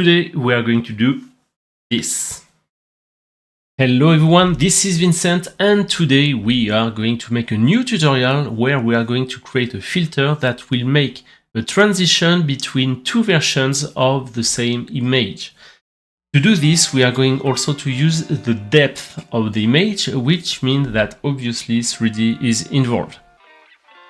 Today we are going to do this. Hello everyone, this is Vincent and today we are going to make a new tutorial where we are going to create a filter that will make a transition between two versions of the same image. To do this, we are going also to use the depth of the image, which means that obviously 3D is involved.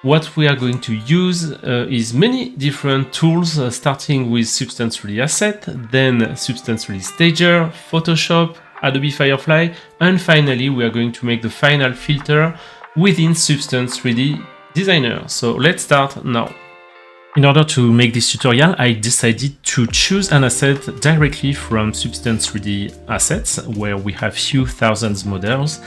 What we are going to use is many different tools, starting with Substance 3D Asset, then Substance 3D Stager, Photoshop, Adobe Firefly, and finally we are going to make the final filter within Substance 3D Designer. So let's start now. In order to make this tutorial, I decided to choose an asset directly from Substance 3D Assets, where we have few thousands models.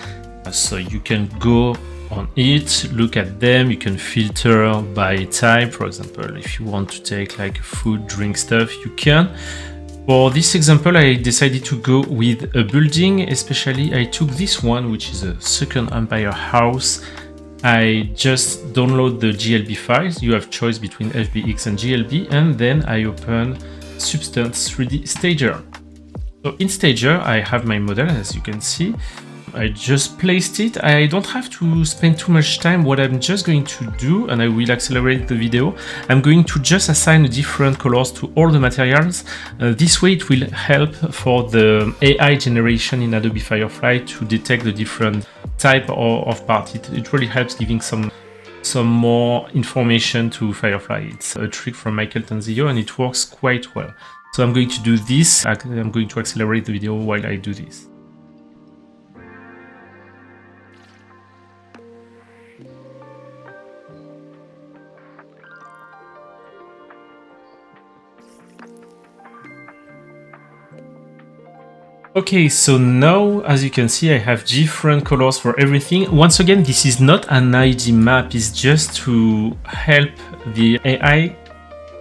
So you can go on it, look at them, you can filter by type. For example, if you want to take like food, drink stuff, you can. For this example, I decided to go with a building, especially I took this one, which is a second Empire house. I just download the GLB files. You have choice between FBX and GLB, and then I open Substance 3D Stager. So in Stager, I have my model, as you can see. I just placed it. I don't have to spend too much time. What I'm just going to do, and I will accelerate the video, I'm going to just assign different colors to all the materials. This way it will help for the AI generation in Adobe Firefly to detect the different type of part. It really helps giving some more information to Firefly. It's a trick from Michael Tanzio and it works quite well. So I'm going to do this. I'm going to accelerate the video while I do this. Okay, so now, as you can see, I have different colors for everything. Once again, this is not an ID map, it's just to help the AI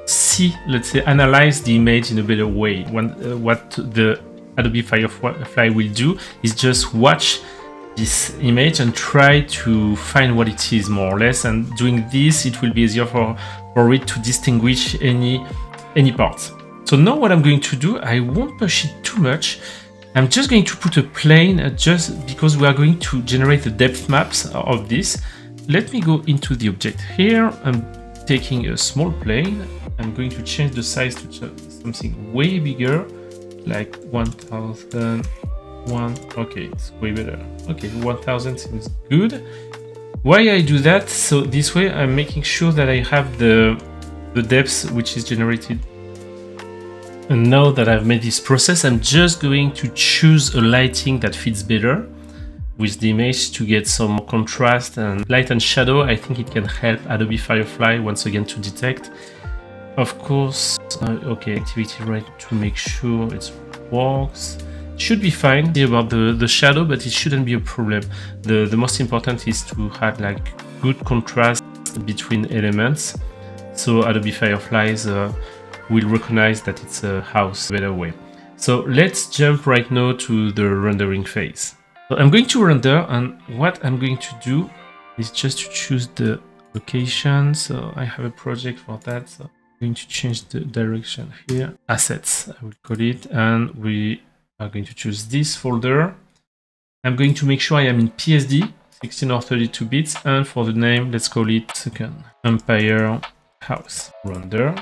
see, let's say, analyze the image in a better way. What the Adobe Firefly will do is just watch this image and try to find what it is, more or less. And doing this, it will be easier for it to distinguish any parts. So now what I'm going to do, I won't push it too much. I'm just going to put a plane just because we are going to generate the depth maps of this. Let me go into the object here. I'm taking a small plane. I'm going to change the size to something way bigger, like 1001. Okay, it's way better. Okay, 1000 seems good. Why I do that? So this way I'm making sure that I have the depth which is generated. And now that I've made this process, I'm just going to choose a lighting that fits better with the image to get some contrast and light and shadow. I think it can help Adobe Firefly once again to detect. Of course, okay, activity rate to make sure it works. Should be fine about the shadow, but it shouldn't be a problem. The most important is to have like good contrast between elements. So Adobe Fireflies will recognize that it's a house better way. So let's jump right now to the rendering phase. So I'm going to render, and what I'm going to do is just to choose the location. So I have a project for that. So I'm going to change the direction here. Assets, I will call it, and we are going to choose this folder. I'm going to make sure I am in PSD, 16 or 32 bits, and for the name, let's call it second Empire House. Render.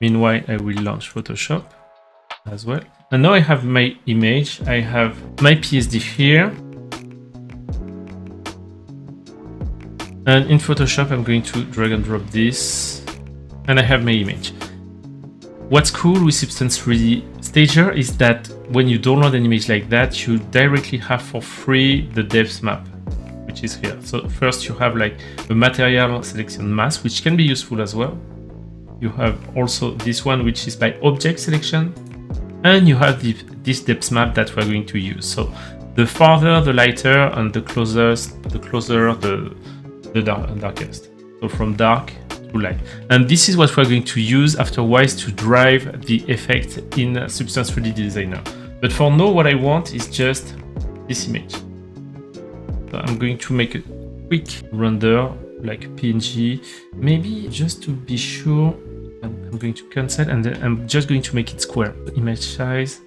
Meanwhile, I will launch Photoshop as well. And now I have my image. I have my PSD here. And in Photoshop, I'm going to drag and drop this. And I have my image. What's cool with Substance 3D Stager is that when you download an image like that, you directly have for free the depth map, which is here. So first you have like a material selection mask, which can be useful as well. You have also this one, which is by object selection, and you have this depth map that we're going to use. So the farther, the lighter, and the closer, the darkest. So from dark to light. And this is what we're going to use afterwards to drive the effect in Substance 3D Designer. But for now, what I want is just this image. So I'm going to make a quick render, like PNG, maybe just to be sure I'm going to cancel, and then I'm just going to make it square. Image size,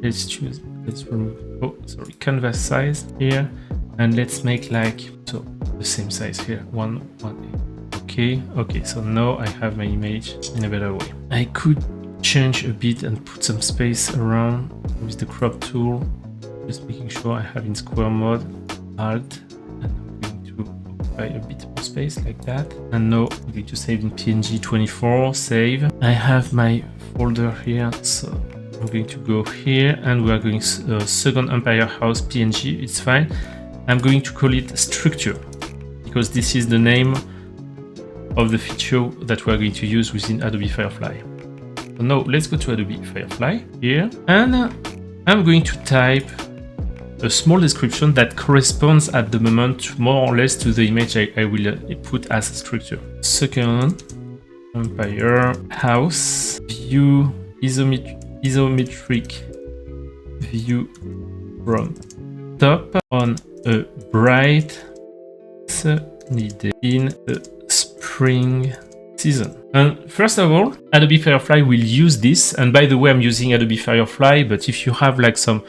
let's remove, canvas size here, and let's make like, so the same size here, 118. Okay, so now I have my image in a better way. I could change a bit and put some space around with the crop tool, just making sure I have in square mode, Alt, and I'm going to occupy a bit more space like that. And now I'm going to save in PNG 24, save. I have my folder here, so I'm going to go here, and we are going second Empire House PNG, it's fine. I'm going to call it structure, because this is the name of the feature that we are going to use within Adobe Firefly. So now let's go to Adobe Firefly here, and I'm going to type a small description that corresponds at the moment more or less to the image I will put as structure. Second Empire House view, isometric view from top on a bright sunny day in the spring season. And first of all, Adobe Firefly will use this. And by the way, I'm using Adobe Firefly, but if you have like some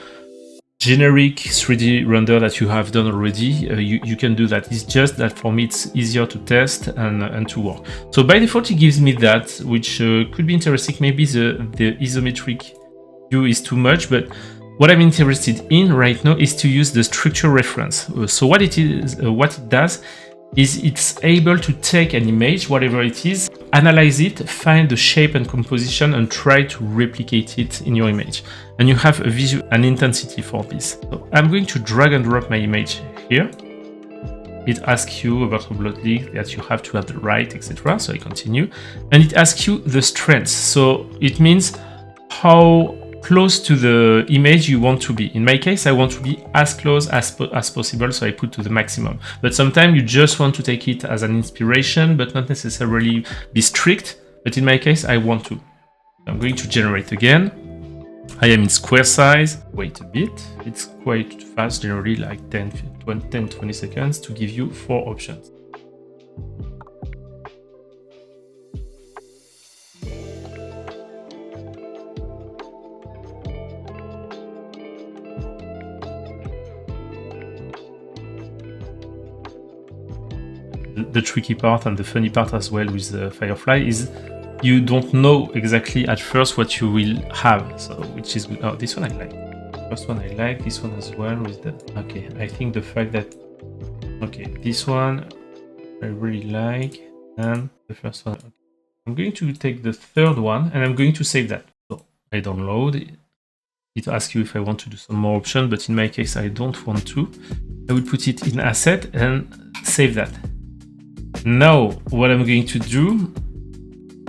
generic 3D render that you have done already, you can do that. It's just that for me it's easier to test and to work. So by default it gives me that, which could be interesting. Maybe the isometric view is too much, but what I'm interested in right now is to use the structure reference. So what it does is it's able to take an image, whatever it is, analyze it, find the shape and composition, and try to replicate it in your image. And you have a visual and intensity for this. So I'm going to drag and drop my image here. It asks you about obliquely that you have to have the right, etc. So I continue, and it asks you the strength. So it means how close to the image you want to be. In my case, I want to be as close as possible, so I put to the maximum. But sometimes you just want to take it as an inspiration, but not necessarily be strict. But in my case, I want to. I'm going to generate again. I am in square size. Wait a bit. It's quite fast, generally like 10-20 seconds to give you 4 options. The tricky part and the funny part as well with the Firefly is you don't know exactly at first what you will have, so which is good. Oh, this one I like. First one I like, this one as well with the... Okay, I think the fact that... Okay, this one I really like, and the first one... Okay. I'm going to take the third one, and I'm going to save that. So I download it. It asks you if I want to do some more options, but in my case I don't want to. I will put it in asset and save that. Now, what I'm going to do,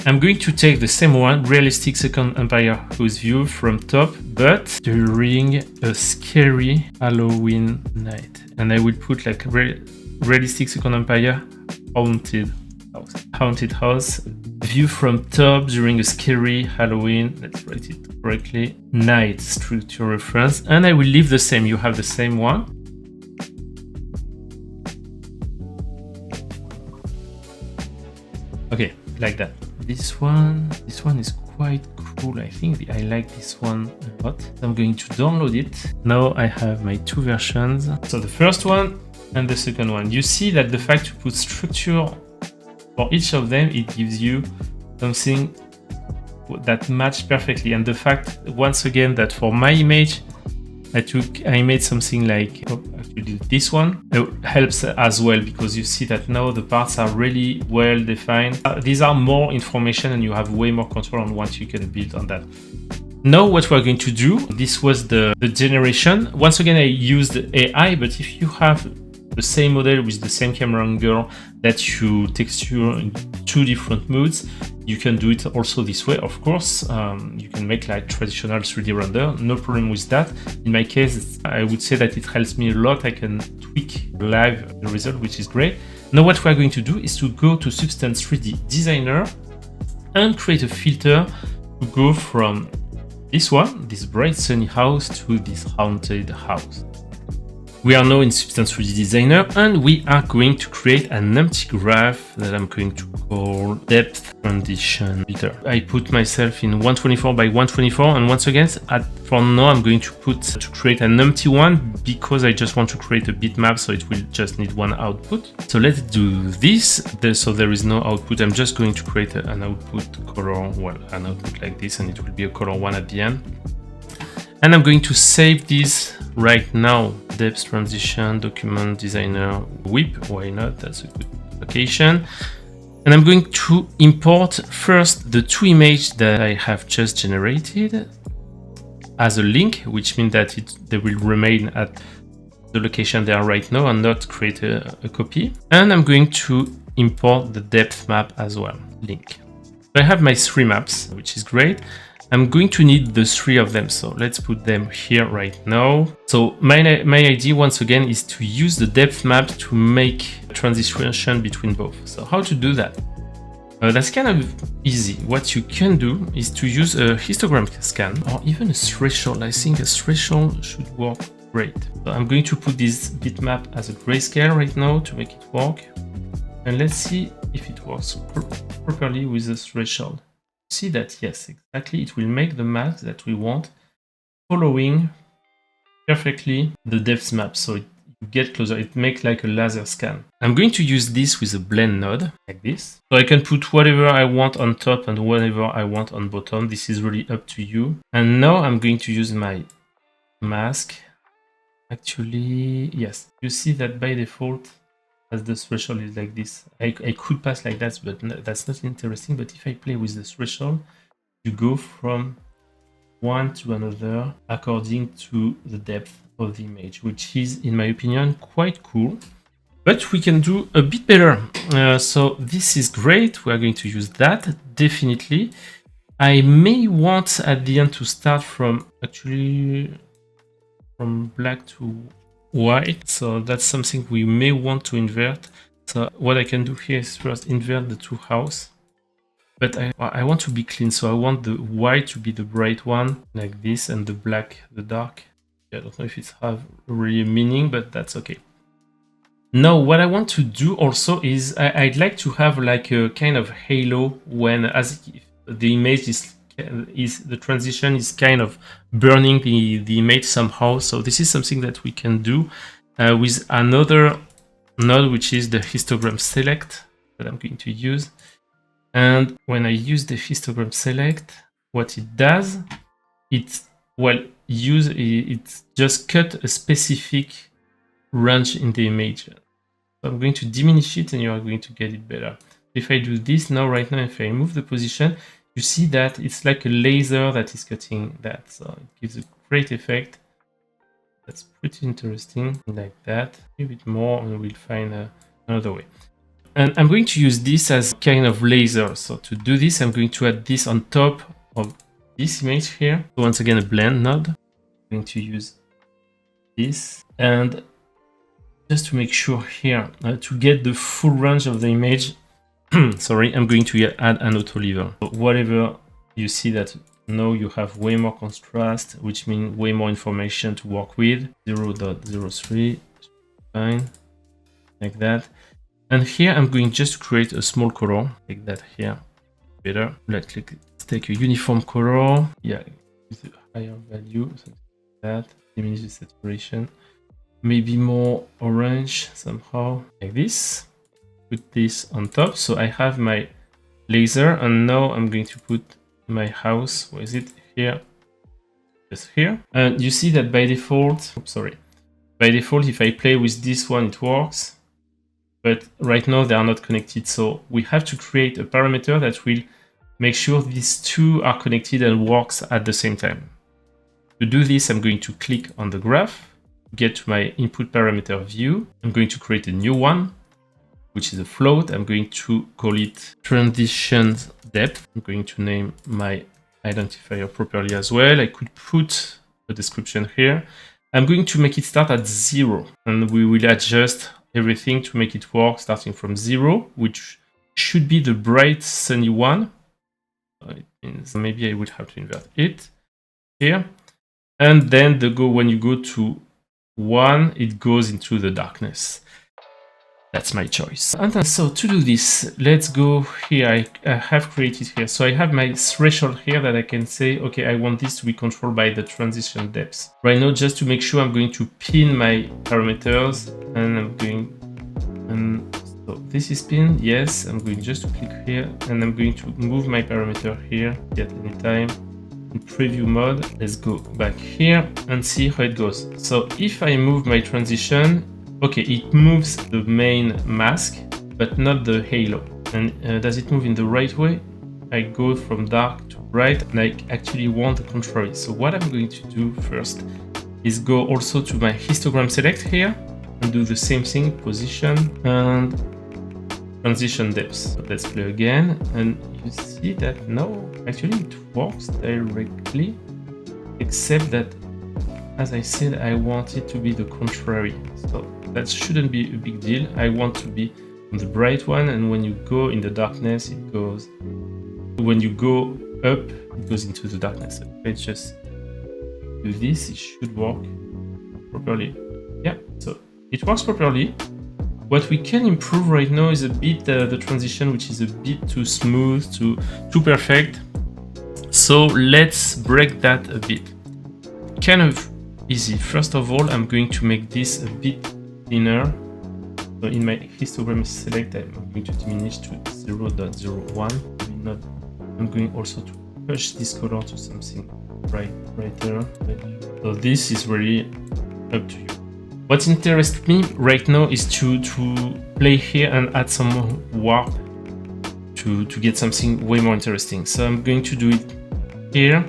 I'm going to take the same one, realistic second Empire House view from top, but during a scary Halloween night. And I will put like realistic second Empire haunted house view from top during a scary Halloween, let's write it correctly, night structure reference. And I will leave the same, you have the same one. Okay, like that. This one is quite cool. I think I like this one a lot. I'm going to download it. Now I have my 2 versions. So the first one and the second one. You see that the fact to put structure for each of them, it gives you something that match perfectly. And the fact, once again, that for my image, I made something like, oh, actually this one. It helps as well, because you see that now the parts are really well defined. These are more information and you have way more control on what you can build on that. Now what we're going to do, this was the generation. Once again, I used AI, but if you have the same model with the same camera angle that you texture in 2 different moods, you can do it also this way, of course. You can make like traditional 3D render, no problem with that. In my case, I would say that it helps me a lot. I can tweak live the result, which is great. Now what we're going to do is to go to Substance 3D Designer and create a filter to go from this one, this bright sunny house, to this haunted house. We are now in Substance 3D Designer and we are going to create an empty graph that I'm going to call depth transition filter. I put myself in 124 by 124 and once again, for now I'm going to create an empty one because I just want to create a bitmap, so it will just need one output. So let's do this. So there is no output. I'm just going to create an output color, well, an output like this, and it will be a color 1 at the end. And I'm going to save this right now. Depth transition, document designer, whip. Why not? That's a good location. And I'm going to import first the two images that I have just generated as a link, which means that they will remain at the location they are right now and not create a copy. And I'm going to import the depth map as well, link. So I have my 3 maps, which is great. I'm going to need the 3 of them, so let's put them here right now. So my idea once again is to use the depth map to make a transition between both. So how to do that? That's kind of easy. What you can do is to use a histogram scan or even a threshold. I think a threshold should work great. So I'm going to put this bitmap as a grayscale right now to make it work. And let's see if it works properly with the threshold. See that, yes, exactly, it will make the map that we want, following perfectly the depth map, so you get closer. It makes like a laser scan. I'm going to use this with a blend node like this, so I can put whatever I want on top and whatever I want on bottom. This is really up to you. And now I'm going to use my mask. Actually, yes, you see that by default, as the threshold is like this, I could pass like that, but no, that's not interesting. But if I play with the threshold, you go from one to another according to the depth of the image, which is, in my opinion, quite cool. But we can do a bit better. So this is great. We are going to use that, definitely. I may want at the end to start from black to white, so that's something we may want to invert. So what I can do here is first invert the 2 house, but I want to be clean, so I want the white to be the bright one like this and the black the dark. I don't know if it have really a meaning, but that's okay. Now what I want to do also is I'd like to have like a kind of halo when as if the image is the transition is kind of burning the image somehow. So this is something that we can do with another node, which is the histogram select that I'm going to use. And when I use the histogram select, what it does, it just cut a specific range in the image. So I'm going to diminish it and you are going to get it better. If I do this now, right now, if I move the position, you see that it's like a laser that is cutting that. So it gives a great effect. That's pretty interesting, like that. A bit more and we'll find another way. And I'm going to use this as kind of laser. So to do this, I'm going to add this on top of this image here. So once again, a blend node. I'm going to use this. And just to make sure here, to get the full range of the image, sorry, I'm going to add an auto level. So whatever you see that now you have way more contrast, which means way more information to work with. 0.03, fine, like that. And here I'm going just to create a small color, like that here, better. Let's take a uniform color. Yeah, with a higher value, something like that. Diminish the saturation. Maybe more orange somehow, like this. Put this on top. So I have my laser, and now I'm going to put my house. Where is it? Here. Just here. And you see that by default, by default, if I play with this one, it works. But right now they are not connected. So we have to create a parameter that will make sure these two are connected and works at the same time. To do this, I'm going to click on the graph, get to my input parameter view. I'm going to create a new one, which is a float. I'm going to call it transition depth. I'm going to name my identifier properly as well. I could put a description here. I'm going to make it start at 0, and we will adjust everything to make it work starting from 0, which should be the bright sunny one. It means maybe I would have to invert it here. And then when you go to one, it goes into the darkness. That's my choice. And then, so to do this, let's go here. I have created here. So I have my threshold here that I can say, okay, I want this to be controlled by the transition depth. Right now, just to make sure, I'm going to pin my parameters, and I'm going, and so this is pinned. Yes, I'm going just to click here, and I'm going to move my parameter here at any time. In preview mode, let's go back here and see how it goes. So if I move my transition, okay, it moves the main mask, but not the halo. And does it move in the right way? I go from dark to bright, and I actually want the contrary. So what I'm going to do first is go also to my histogram select here and do the same thing, position and transition depth. So let's play again, and you see that no, actually it works directly, except that, as I said, I want it to be the contrary. So that shouldn't be a big deal. I want to be on the bright one, and when you go in the darkness, it goes. When you go up, it goes into the darkness. So let's just do this. It should work properly. Yeah, so it works properly. What we can improve right now is a bit the transition, which is a bit too smooth, too perfect. So let's break that a bit. Kind of easy. First of all, I'm going to make this a bit thinner. So in my histogram select, I'm going to diminish to 0.01. I'm going also to push this color to something brighter. So this is really up to you. What interests me right now is to play here and add some more warp to get something way more interesting. So I'm going to do it here,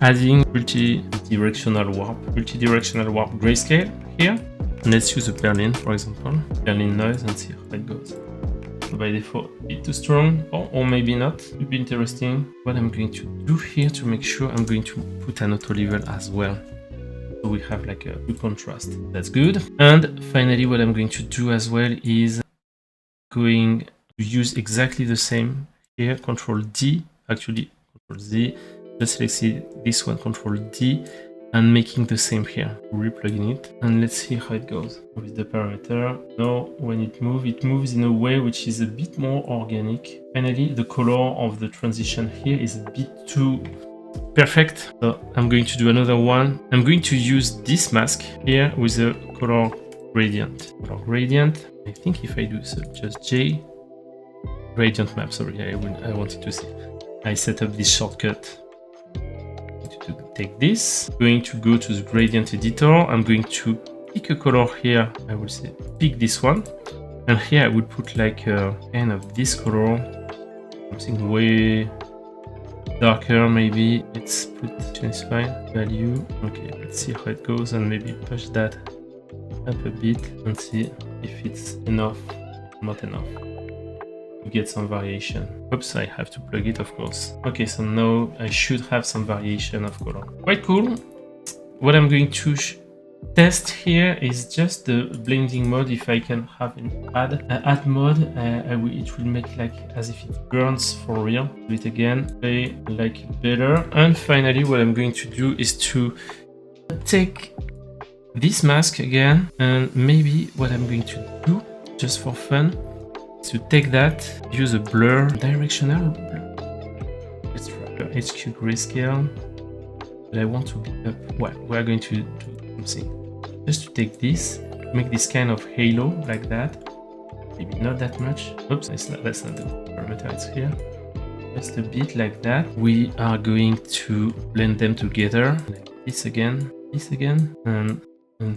adding multi-directional warp grayscale here. And let's use a Berlin, for example, Berlin noise, and see how it goes. So by default, a bit too strong, or maybe not. It would be interesting. What I'm going to do here to make sure, I'm going to put an auto level as well. So we have like a good contrast. That's good. And finally, what I'm going to do as well is going to use exactly the same here. Control D, actually Control Z. Just select this one, Control D, and making the same here. Replugging it, and let's see how it goes with the parameter. Now, when it moves in a way which is a bit more organic. Finally, the color of the transition here is a bit too perfect. So I'm going to do another one. I'm going to use this mask here with a color gradient. I think if I do so, just J gradient map. Sorry, I wanted to see. I set up this shortcut to take this. I'm going to go to the gradient editor. I'm going to pick a color here. I will say pick this one, and here I would put like a kind of this color, something way darker maybe. Let's put intensify value. Okay, let's see how it goes, and maybe push that up a bit and see if it's enough, not enough, to get some variation. Oops, I have to plug it, of course. Okay, so now I should have some variation of color. Quite cool. What I'm going to test here is just the blending mode. If I can have an add mode, it will make like as if it burns for real. Do it again, play like better. And finally, what I'm going to do is to take this mask again, and maybe what I'm going to do just for fun is to take that, use a blur, directional blur. Let's try HQ grayscale. But I want to be up. Well, we're going to do something. Just to take this, make this kind of halo like that. Maybe not that much. Oops, that's not the parameter, it's here. Just a bit like that. We are going to blend them together. Like this again, and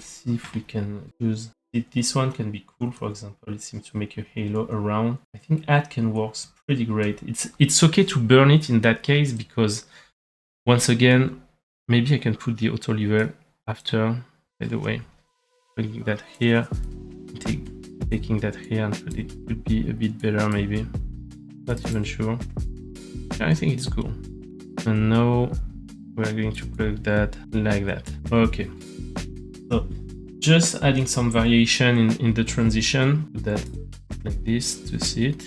see if we can use it. This one can be cool. For example, it seems to make a halo around. I think add can work pretty great. It's okay to burn it in that case, because once again, maybe I can put the auto level after. By the way, putting that here, taking that here, and put it could be a bit better maybe. Not even sure. Yeah, I think it's cool. And now we're going to plug that like that. Okay. So just adding some variation in the transition. Put that like this to see it.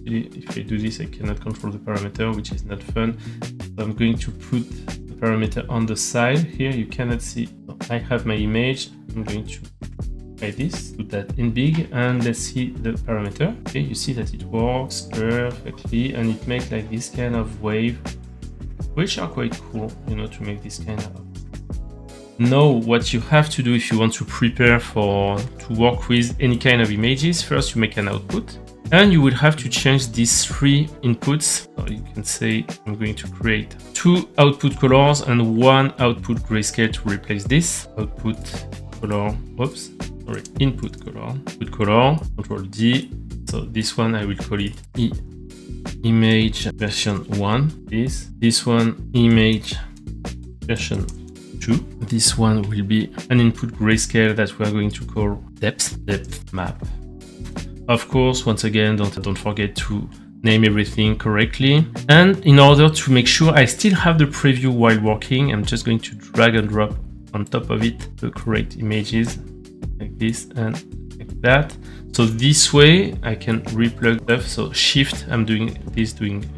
If I do this, I cannot control the parameter, which is not fun. So I'm going to put the parameter on the side here. You cannot see. I have my image. I'm I'm going to try this, put that in big, and let's see the parameter. Okay, you see that it works perfectly, and it makes like this kind of wave, which are quite cool, you know, to make this kind of. Now, what you have to do if you want to prepare to work with any kind of images, first you make an output, and you will have to change these 3 inputs. So you can say I'm going to create 2 output colors and 1 output grayscale to replace this. Output color, input color, Control D. So this one I will call it image version 1. This one image version 2. This one will be an input grayscale that we are going to call depth map. Of course, once again, don't forget to name everything correctly. And in order to make sure I still have the preview while working, I'm just going to drag and drop on top of it the correct images like this and like that. So this way I can replug stuff. So shift, I'm doing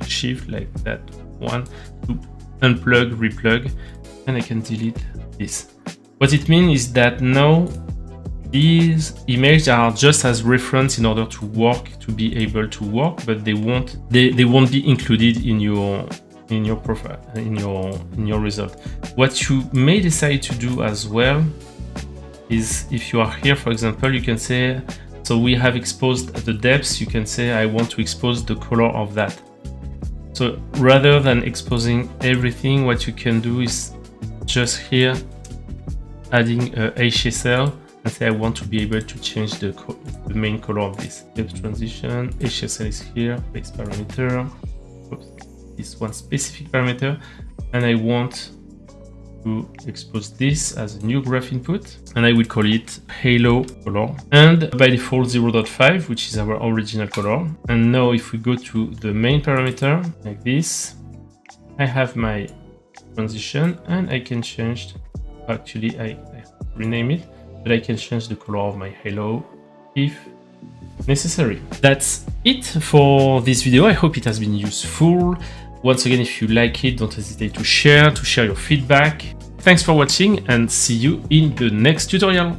shift like that, 1, 2, unplug, replug, and I can delete this. What it means is that now these images are just as reference in order to be able to work, but they won't be included in your profile, in your result. What you may decide to do as well is, if you are here, for example, you can say, so we have exposed the depths, you can say I want to expose the color of that. So rather than exposing everything, what you can do is just here adding a HSL and say I want to be able to change the main color of this. Depth transition, HSL is here, base parameter, this one specific parameter, and I want to expose this as a new graph input, and I will call it halo color, and by default 0.5, which is our original color. And now if we go to the main parameter like this, I have my transition, and I can change, actually I rename it, but I can change the color of my halo if necessary. That's it for this video. I hope it has been useful. Once again, if you like it, don't hesitate to share your feedback. Thanks for watching, and see you in the next tutorial.